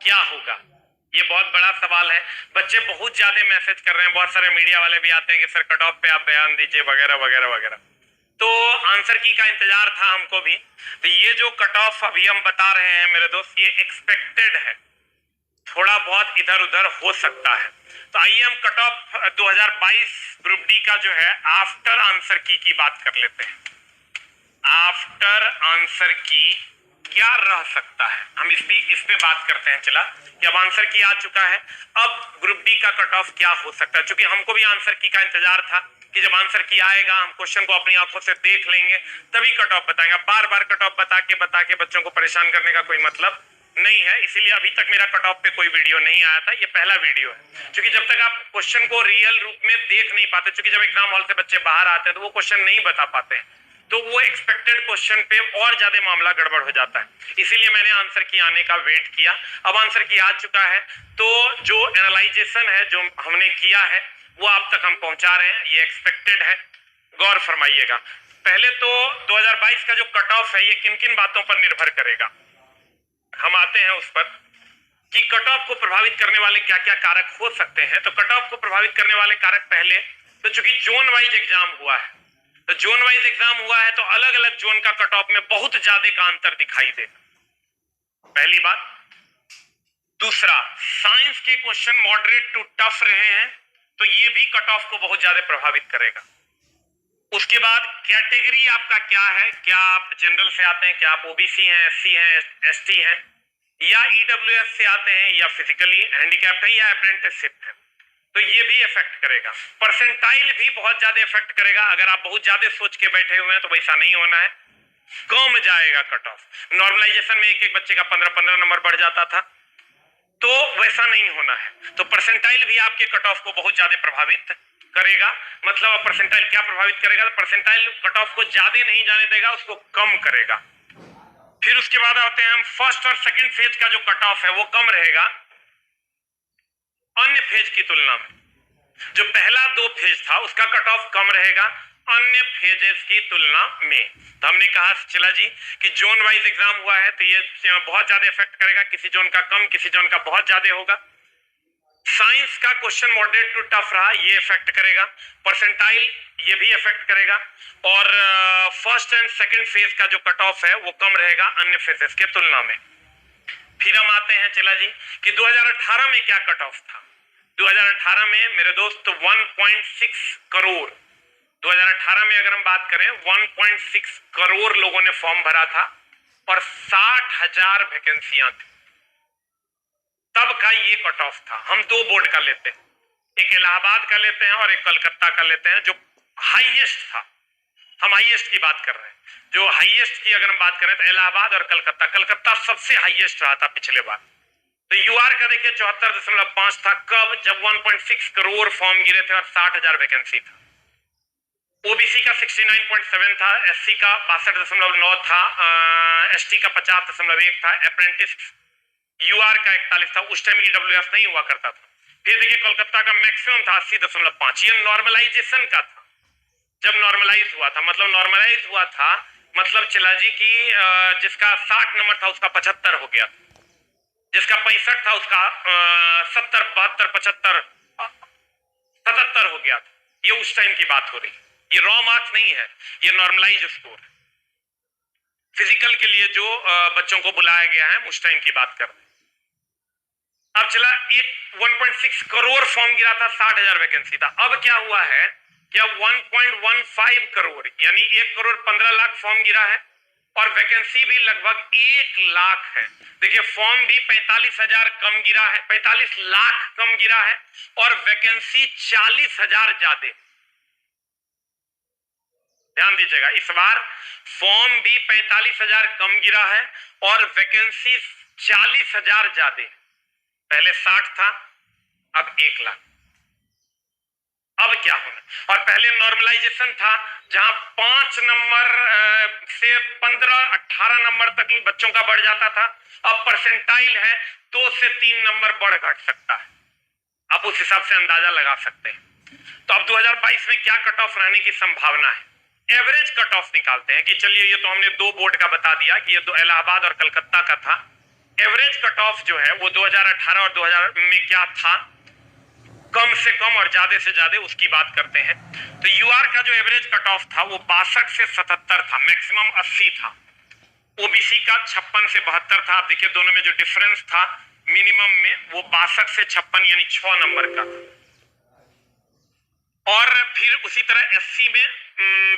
क्या होगा? ये बहुत बड़ा सवाल है। बच्चे बहुत ज्यादा मैसेज कर रहे हैं, बहुत सारे मीडिया वाले भी आते हैं कि सर कट ऑफ पे आप बयान दीजिए वगैरह वगैरह वगैरह। तो आंसर की का इंतजार था हमको भी। तो ये जो कट ऑफ अभी हम बता रहे हैं मेरे दोस्त, ये एक्सपेक्टेड है, थोड़ा बहुत इधर उधर हो सकता है। तो आइए हम कट ऑफ 2022 ग्रुप डी का जो है आफ्टर आंसर की बात कर लेते हैं। आफ्टर आंसर की क्या रह सकता है, हम इस पे बात करते हैं। चला कि अब आंसर की आ चुका है, अब ग्रुप डी का कट ऑफ क्या हो सकता है, क्योंकि हमको भी आंसर की का इंतजार था कि जब आंसर की आएगा हम क्वेश्चन को अपनी आंखों से देख लेंगे तभी कट ऑफ बताएंगे। बार बार कट ऑफ बता के बच्चों को परेशान करने का कोई मतलब नहीं है, इसीलिए अभी तक मेरा कट ऑफ पे कोई वीडियो नहीं आया था, ये पहला वीडियो है। क्योंकि जब तक आप क्वेश्चन को रियल रूप में देख नहीं पाते, क्योंकि जब एग्जाम हॉल से बच्चे बाहर आते हैं तो वो क्वेश्चन नहीं बता पाते हैं, तो वो एक्सपेक्टेड क्वेश्चन पे और ज्यादा मामला गड़बड़ हो जाता है। इसीलिए मैंने आंसर की आने का वेट किया। अब आंसर की आ चुका है, तो जो एनालाइजेशन है जो हमने किया है वो आप तक हम पहुंचा रहे हैं, ये एक्सपेक्टेड है। गौर फरमाइएगा। पहले तो 2022 का जो कट ऑफ है ये किन किन बातों पर निर्भर करेगा, हम आते हैं उस पर कि कट ऑफ को प्रभावित करने वाले क्या क्या कारक हो सकते हैं। तो कट ऑफ को प्रभावित करने वाले कारक पहले तो चूंकि जोन वाइज एग्जाम हुआ है, तो जोन वाइज एग्जाम हुआ है तो अलग अलग जोन का कट ऑफ में बहुत ज्यादा का अंतर दिखाई देगा, पहली बात। दूसरा, साइंस के क्वेश्चन मॉडरेट टू टफ रहे हैं तो ये भी कट ऑफ को बहुत ज्यादा प्रभावित करेगा। उसके बाद कैटेगरी आपका क्या है, क्या आप जनरल से आते हैं, क्या आप ओबीसी हैं, एससी हैं, एसटी हैं, या ईडब्ल्यूएस से आते हैं, या फिजिकली हैंडीकैप्ड है, या अप्रेंटिसशिप है, तो ये भी इफेक्ट करेगा। परसेंटाइल भी बहुत ज्यादा इफेक्ट करेगा। अगर आप बहुत ज्यादा सोच के बैठे हुए हैं तो वैसा नहीं होना है, कम जाएगा कट ऑफ। नॉर्मलाइजेशन में एक एक बच्चे का 15-15 नंबर बढ़ जाता था, तो वैसा नहीं होना है। तो परसेंटाइल भी आपके कट ऑफ को बहुत ज्यादा प्रभावित करेगा। मतलब परसेंटाइल क्या प्रभावित करेगा, तो परसेंटाइल कट ऑफ को ज्यादा नहीं जाने देगा, उसको कम करेगा। फिर उसके बाद आते हैं हम फर्स्ट और सेकंड फेज का जो कट ऑफ है वो कम रहेगा अन्य फेज की तुलना में। जो पहला 2 फेज था उसका कट ऑफ कम रहेगा अन्य फेजेस की तुलना में। तो हमने कहा चला जी कि जोन वाइज एग्जाम हुआ है तो ये बहुत ज्यादा इफेक्ट करेगा, किसी जोन का कम, किसी जोन का बहुत ज्यादा होगा। साइंस का क्वेश्चन मॉडरेट टू टफ रहा, ये इफेक्ट करेगा। परसेंटाइल ये भी इफेक्ट करेगा। और फर्स्ट एंड सेकंड फेज का जो कट ऑफ है वो कम रहेगा अन्य फेजेस के तुलना में। फिर हम आते हैं चला जी कि 2018 में क्या कट ऑफ था। 2018 में मेरे दोस्त 1.6 करोड़, 2018 में अगर हम बात करें 1.6 करोड़ लोगों ने फॉर्म भरा था और 60,000 वैकेंसियां थी, तब का ये कट ऑफ था। हम 2 बोर्ड का लेते हैं, एक इलाहाबाद का लेते हैं और एक कलकत्ता का लेते हैं, जो हाईएस्ट था। हम हाईएस्ट की बात कर रहे हैं। जो हाईएस्ट की अगर हम बात करें तो इलाहाबाद और कलकत्ता, कलकत्ता सबसे हाईएस्ट रहा था पिछले बार। तो यूआर का देखिए 74.5 था, कब, जब 1.6 करोड़ फॉर्म गिरे थे और 60,000 वैकेंसी था। ओबीसी का 69.7 था, एससी का 62.9 था, एसटी का 50.1 था, अप्रेंटिस यूआर का 41 था। उस टाइम ईडब्ल्यूएस नहीं हुआ करता था। फिर देखिए कोलकाता का मैक्सिमम था 80.5, ये नॉर्मलाइजेशन का था। जब नॉर्मलाइज हुआ था, मतलब नॉर्मलाइज हुआ था मतलब चला जी कि जिसका 60 नंबर था उसका 75 हो गया, जिसका 65 था उसका 70, 72, 75, 77 हो गया था। ये उस टाइम की बात हो रही, ये रॉ मार्क्स नहीं है, ये नॉर्मलाइज स्कोर। फिजिकल के लिए जो बच्चों को बुलाया गया है उस टाइम की बात कर रहे हैं। अब चला एक 1.6 करोड़ फॉर्म गिरा था, 60,000 वैकेंसी था। अब क्या हुआ है, क्या 1.15 करोड़ यानी 1 करोड़ 15 लाख फॉर्म गिरा है और वैकेंसी भी लगभग 1 लाख है। देखिए फॉर्म भी 45,000 कम गिरा है, 45 लाख कम गिरा है और वैकेंसी 40,000 ज्यादा। ध्यान दीजिएगा, इस बार फॉर्म भी 45,000 कम गिरा है और वैकेंसी 40,000 ज्यादा। पहले 60 था, अब 1 लाख। अब क्या होना, और पहले नॉर्मलाइजेशन था जहां 5 नंबर से 15-18 नंबर तक ही बच्चों का बढ़ जाता था। अब परसेंटाइल है 2 से 3 नंबर बढ़ घट सकता है, आप उस हिसाब से अंदाजा लगा सकते हैं। तो अब 2022 में क्या कट ऑफ रहने की संभावना है, एवरेज कट ऑफ निकालते हैं कि चलिए ये तो हमने 2 बोर्ड का बता दिया कि ये 2 इलाहाबाद और कलकत्ता का था। एवरेज कट ऑफ जो है वो 2018 और 2000 में क्या था, कम से कम और ज्यादा से ज्यादा उसकी बात करते हैं। तो यूआर का जो एवरेज कट ऑफ था वो 62 से 77 था, मैक्सिमम 80 था। ओबीसी का 56 से 72 था। आप देखिए दोनों में जो डिफरेंस था मिनिमम में वो 62 से 56 यानी 6 नंबर का था। और फिर उसी तरह एससी में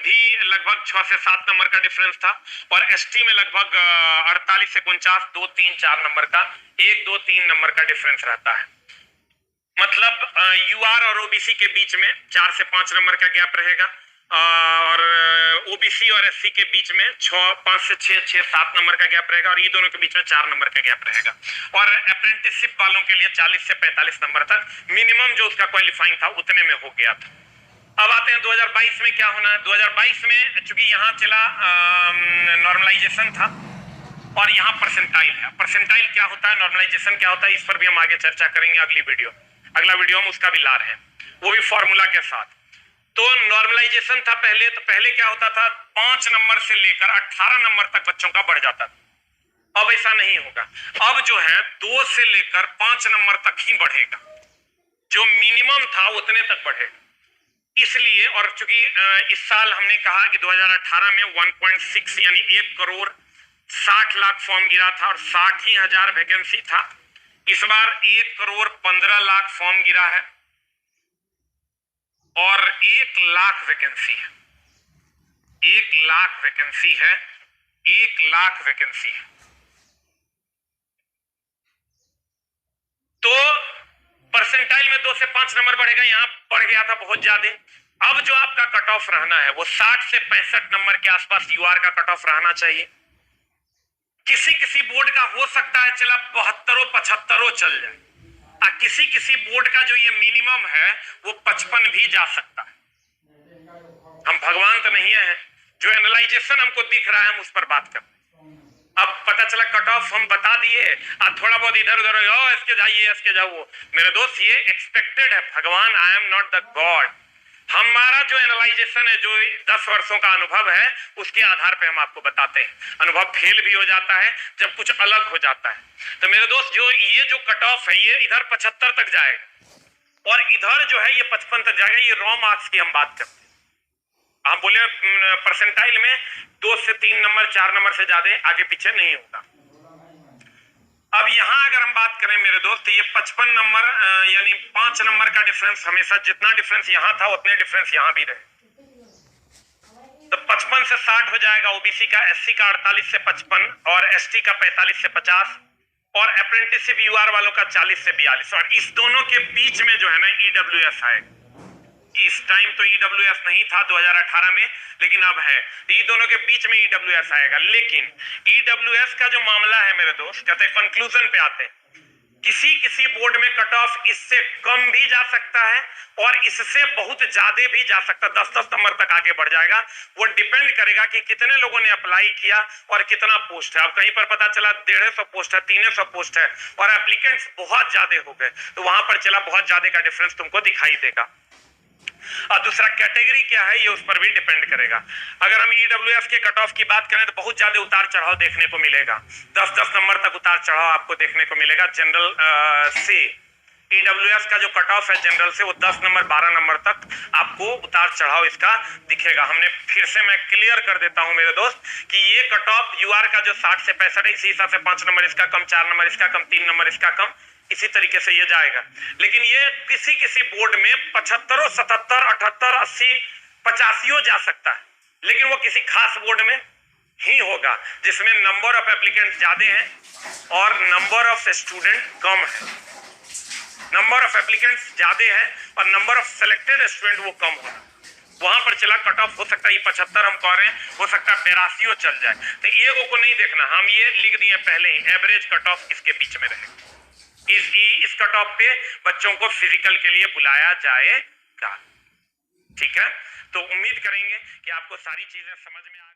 भी लगभग 6 से 7 नंबर का डिफरेंस था, और एसटी में लगभग 48 से 49, 2, 3, 4 नंबर का 1, 2, 3 नंबर का डिफरेंस रहता है। मतलब यूआर और ओबीसी के बीच में 4 से 5 नंबर का गैप रहेगा, और ओबीसी और एससी के बीच में 5 से 6, 7 नंबर का गैप रहेगा, और ये दोनों के बीच में 4 नंबर का गैप रहेगा। और अप्रेंटिसशिप वालों के लिए 40 से 45 नंबर तक मिनिमम जो उसका क्वालिफाइंग था उतने में हो गया था। अब आते हैं 2022 में क्या होना है। 2022 में चूंकि यहाँ चला नॉर्मलाइजेशन था और यहाँ परसेंटाइल है। परसेंटाइल क्या होता है, नॉर्मलाइजेशन क्या होता है, इस पर भी हम आगे चर्चा करेंगे अगला वीडियो हम उसका भी ला रहे हैं, वो भी फॉर्मूला के साथ। तो नॉर्मलाइजेशन था पहले, तो पहले क्या होता था 5 नंबर से लेकर 18 नंबर तक बच्चों का बढ़ जाता था। अब ऐसा नहीं होगा, अब जो है 2 से लेकर 5 नंबर तक ही बढ़ेगा, जो मिनिमम था उतने तक बढ़ेगा। इसलिए, और चूंकि इस साल हमने कहा कि 2018 में 1.6 यानी 1 करोड़ 60 लाख फॉर्म गिरा था और 60 ही हजार वैकेंसी था। इस बार 1 करोड़ 15 लाख फॉर्म गिरा है और 1 लाख वैकेंसी है। 1 लाख वैकेंसी है, 1 लाख वैकेंसी है। तो परसेंटाइल में 2 से 5 नंबर बढ़ेगा, यहां बढ़ गया था बहुत ज्यादा। अब जो आपका कट ऑफ रहना है वो 60 से 65 नंबर के आसपास यूआर का कट ऑफ रहना चाहिए। किसी किसी बोर्ड का हो सकता है चला 72, 75 चल जाए, और किसी किसी बोर्ड का जो ये मिनिमम है वो 55 भी जा सकता है। हम भगवान तो नहीं है, जो एनालाइजेशन हमको दिख रहा है हम उस पर बात करते। अब पता चला कट ऑफ हम बता दिए, और थोड़ा बहुत इधर उधर इसके जाइए इसके जाओ। मेरे दोस्त ये एक्सपेक्टेड है, भगवान, I am not the God. हमारा जो एनालाइजेशन है, जो 10 वर्षों का अनुभव है, उसके आधार पे हम आपको बताते हैं। अनुभव फेल भी हो जाता है जब कुछ अलग हो जाता है। तो मेरे दोस्त ये जो कट ऑफ है ये इधर 75 तक जाएगा और इधर जो है ये 55 तक जाएगा। ये रॉ मार्क्स की हम बात करते हैं। हम बोले परसेंटाइल में 2 से 3 नंबर 4 नंबर से ज्यादा आगे पीछे नहीं होगा। अब यहां अगर हम बात करें मेरे दोस्त, ये 55 नंबर यानी 5 नंबर का डिफरेंस, हमेशा जितना डिफरेंस यहां था उतने डिफरेंस यहां भी रहे। तो 55 से 60 हो जाएगा ओबीसी का, एससी का 48 से 55 और एसटी का 45 से 50 और अप्रेंटिसशिप यूआर वालों का 40 से 42। और इस दोनों के बीच में जो है ना ईडब्ल्यूएस आएगा। इस टाइम तो ईडब्ल्यूएस नहीं था 2018 में, लेकिन अब है। ये दोनों के बीच में ईडब्ल्यूएस आएगा। लेकिन ईडब्ल्यूएस का जो मामला है मेरे दोस्त, कहते हैं कंक्लूजन पे आते हैं, किसी किसी बोर्ड में कट ऑफ इससे कम भी जा सकता है और इससे बहुत ज्यादा भी जा सकता है, 10-10 नंबर तक आगे बढ़ जाएगा। वो डिपेंड करेगा कि कितने लोगों ने अप्लाई किया और कितना पोस्ट है। अब कहीं पर पता चला 150 पोस्ट है, 300 पोस्ट है और एप्लीकेंट्स बहुत ज्यादा हो गए, तो वहां पर चला बहुत ज्यादा का डिफरेंस तुमको दिखाई देगा। और दूसरा कैटेगरी क्या है ये उस पर भी डिपेंड करेगा। अगर हम ईडब्ल्यूएस के कट ऑफ की बात करें तो बहुत ज्यादा उतार चढ़ाव देखने को मिलेगा, 10-10 नंबर तक उतार चढ़ाव आपको देखने को मिलेगा। जनरल से ईडब्ल्यूएस का जो कट ऑफ है जनरल से, वो 10 नंबर 12 नंबर तक आपको उतार चढ़ाव इसका दिखेगा। हमने फिर से मैं क्लियर कर देता हूं मेरे दोस्त कि ये कट ऑफ यूआर का जो 60 से 65 है, इसी हिसाब से 5 नंबर इसका कम, 4 नंबर इसका कम, 3 नंबर इसका कम, इसी तरीके से ये जाएगा। लेकिन ये किसी किसी बोर्ड में 75, 77, 78, 80, 85 जा सकता है, लेकिन वो किसी खास बोर्ड में ही होगा जिसमें नंबर ऑफ एप्लीकेंट ज्यादा है और नंबर ऑफ स्टूडेंट कम है। नंबर ऑफ एप्लीकेंट्स ज्यादा है और नंबर ऑफ सिलेक्टेड स्टूडेंट वो कम होगा, वहां पर चला कट ऑफ हो सकता है ये 75 हम कह रहे हैं, हो सकता है 82 चल जाए। तो एगो को नहीं देखना, हम ये लिख दिए पहले ही, एवरेज कट ऑफ इसके बीच में रहेगा। इस कट ऑफ पे बच्चों को फिजिकल के लिए बुलाया जाएगा। ठीक है, तो उम्मीद करेंगे कि आपको सारी चीजें समझ में आ